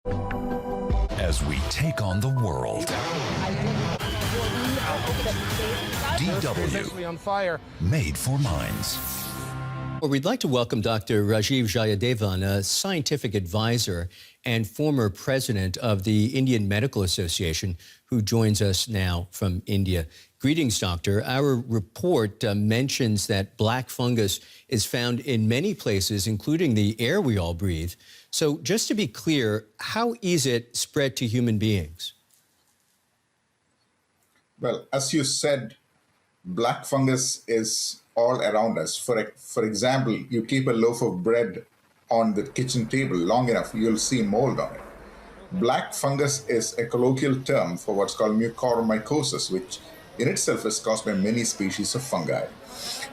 As we take on the world. DW, on fire. made for minds. Well, we'd like to welcome Dr. Rajeev Jayadevan, a scientific advisor and former president of the Indian Medical Association, who joins us now from India. Greetings, doctor. Our report mentions that black fungus is found in many places, including the air we all breathe. So just to be clear, how is it spread to human beings? Well, as you said, black fungus is all around us. For example, you keep a loaf of bread on the kitchen table long enough, you'll see mold on it. Black fungus is a colloquial term for what's called mucormycosis, which in itself is caused by many species of fungi.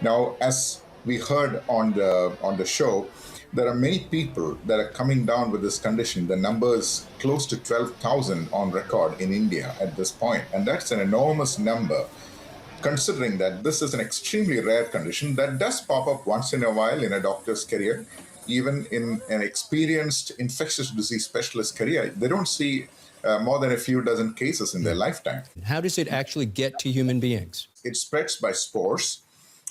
Now, as we heard on the show, there are many people that are coming down with this condition. The number is close to 12,000 on record in India at this point, and that's an enormous number, considering that this is an extremely rare condition that does pop up once in a while in a doctor's career. Even in an experienced infectious disease specialist career, they don't see more than a few dozen cases in their lifetime. How does it actually get to human beings? It spreads by spores.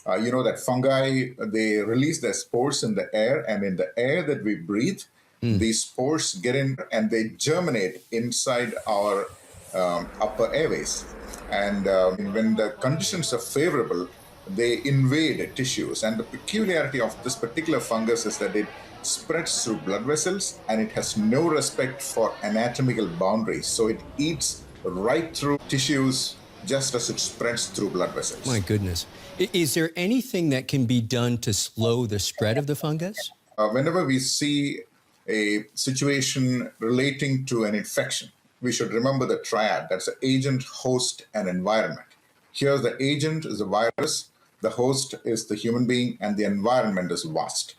You know that fungi, they release their spores in the air, and in the air that we breathe, these spores get in and they germinate inside our upper airways. And when the conditions are favorable, they invade tissues. And the peculiarity of this particular fungus is that it spreads through blood vessels and it has no respect for anatomical boundaries. So it eats right through tissues just as it spreads through blood vessels. My goodness. Is there anything that can be done to slow the spread of the fungus? Whenever we see a situation relating to an infection, we should remember the triad. That's the agent, host, and environment. Here, the agent is the virus, the host is the human being, and the environment is vast.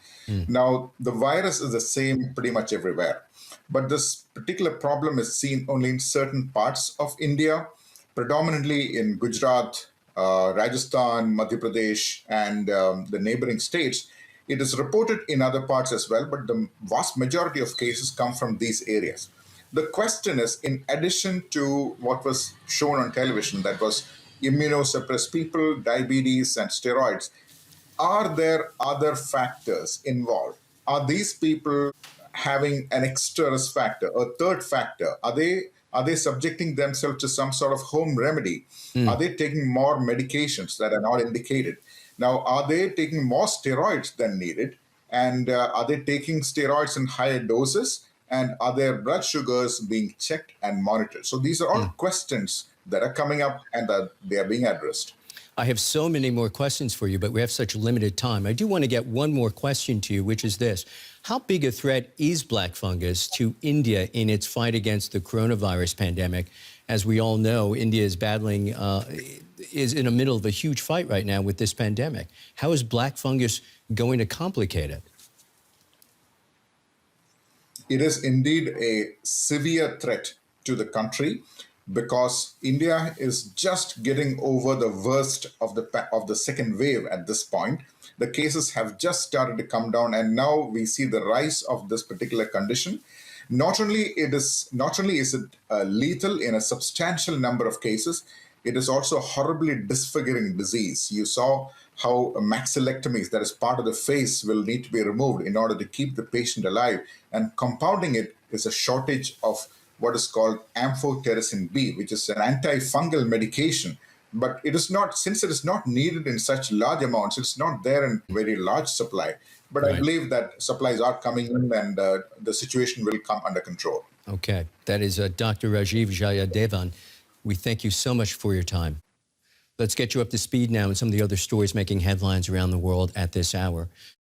Now, the virus is the same pretty much everywhere. But this particular problem is seen only in certain parts of India, predominantly in Gujarat, Rajasthan, Madhya Pradesh, and the neighboring states. It is reported in other parts as well, but the vast majority of cases come from these areas. The question is, in addition to what was shown on television, that was immunosuppressed people, diabetes, and steroids, are there other factors involved? Are these people having an extra risk factor, a third factor? Are they subjecting themselves to some sort of home remedy? Are they taking more medications that are not indicated? Now, are they taking more steroids than needed? And are they taking steroids in higher doses? And are their blood sugars being checked and monitored? So these are all questions that are coming up and that they are being addressed. I have so many more questions for you, but we have such limited time. I do want to get one more question to you, which is this. How big a threat is black fungus to India in its fight against the coronavirus pandemic? As we all know, India is battling, is in the middle of a huge fight right now with this pandemic. How is black fungus going to complicate it? It is indeed a severe threat to the country because India is just getting over the worst of the second wave at this point. The cases have just started to come down, and now we see the rise of this particular condition. Not only is it lethal in a substantial number of cases, it is also a horribly disfiguring disease. You saw how maxillectomies, that is part of the face, will need to be removed in order to keep the patient alive. And compounding it is a shortage of what is called amphotericin B, which is an antifungal medication. But it is not, since it is not needed in such large amounts, it's not there in very large supply. But I believe that supplies are coming in and the situation will come under control. Okay. That is Dr. Rajeev Jayadevan. We thank you so much for your time. Let's get you up to speed now on some of the other stories making headlines around the world at this hour.